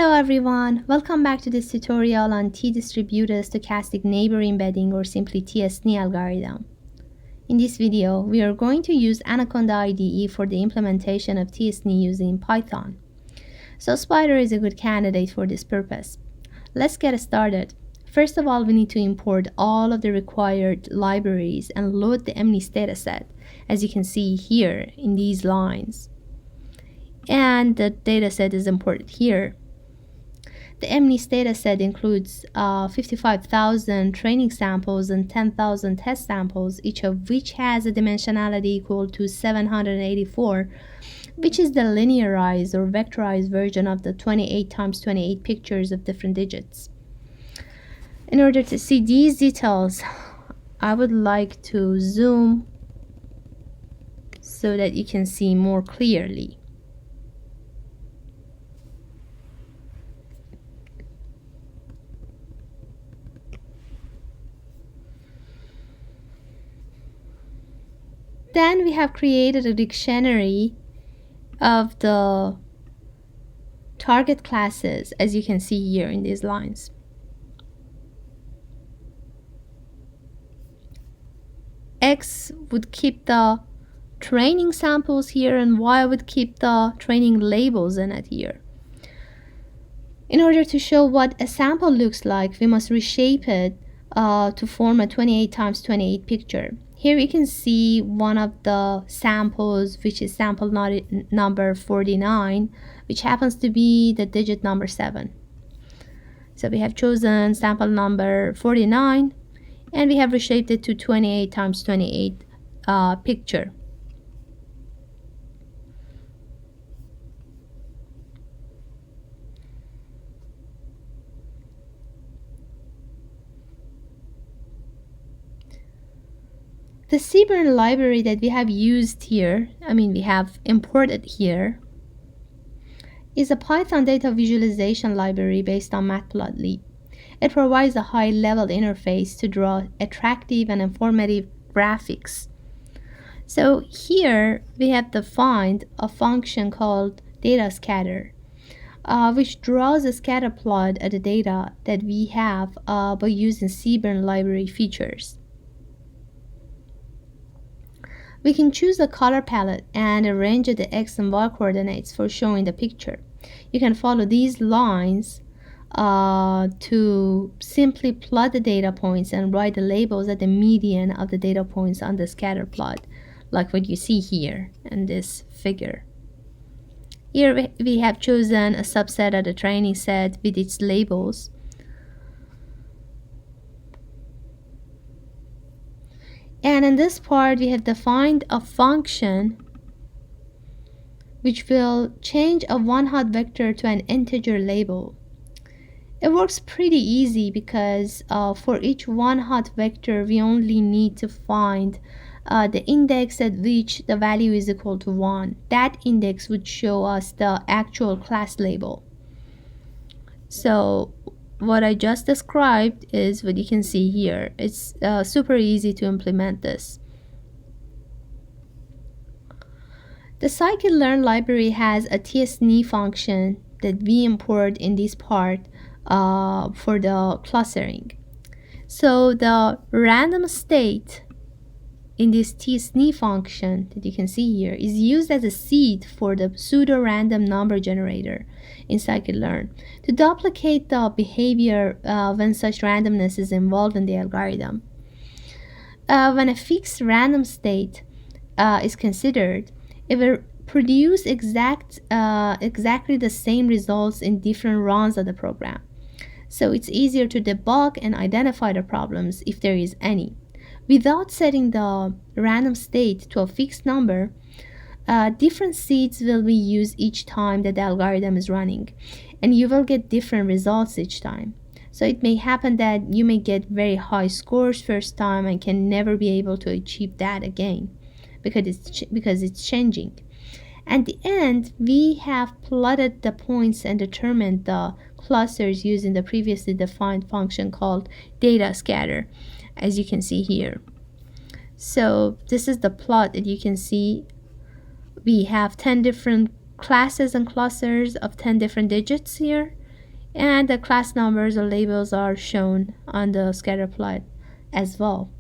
Hello everyone, welcome back to this tutorial on t-distributed stochastic neighbor embedding, or simply t-SNE algorithm. In this video, we are going to use Anaconda IDE for the implementation of t-SNE using Python. So Spider is a good candidate for this purpose. Let's get started. First of all, we need to import all of the required libraries and load the MNIST dataset, as you can see here in these lines. And the dataset is imported here. The MNIST dataset includes 55,000 training samples and 10,000 test samples, each of which has a dimensionality equal to 784, which is the linearized or vectorized version of the 28 times 28 pictures of different digits. In order to see these details, I would like to zoom so that you can see more clearly. Then we have created a dictionary of the target classes, as you can see here in these lines. X would keep the training samples here, and Y would keep the training labels in it here. In order to show what a sample looks like, we must reshape it to form a 28 times 28 picture. Here you can see one of the samples, which is sample number 49, which happens to be the digit number 7. So we have chosen sample number 49, and we have reshaped it to 28 times 28 picture. The Seaborn library that we have used here, we have imported here, is a Python data visualization library based on Matplotlib. It provides a high-level interface to draw attractive and informative graphics. So here we have defined a function called data scatter, which draws a scatter plot of the data that we have by using Seaborn library features. We can choose a color palette and arrange the X and Y coordinates for showing the picture. You can follow these lines to simply plot the data points and write the labels at the median of the data points on the scatter plot, like what you see here in this figure. Here we have chosen a subset of the training set with its labels. And in this part, we have defined a function which will change a one-hot vector to an integer label. It works pretty easy because for each one-hot vector, we only need to find the index at which the value is equal to 1. That index would show us the actual class label. So what I just described is what you can see here. It's super easy to implement this. The scikit-learn library has a t-SNE function that we import in this part for the clustering. So the random state in this t-SNE function that you can see here is used as a seed for the pseudo-random number generator in scikit-learn to duplicate the behavior when such randomness is involved in the algorithm. When a fixed random state is considered, it will produce exactly the same results in different runs of the program. So it's easier to debug and identify the problems if there is any. Without setting the random state to a fixed number, different seeds will be used each time that the algorithm is running, and you will get different results each time. So it may happen that you may get very high scores first time and can never be able to achieve that again because it's changing. At the end, we have plotted the points and determined the clusters using the previously defined function called data scatter, as you can see here. So this is the plot that you can see. We have 10 different classes and clusters of 10 different digits here, And the class numbers or labels are shown on the scatter plot as well.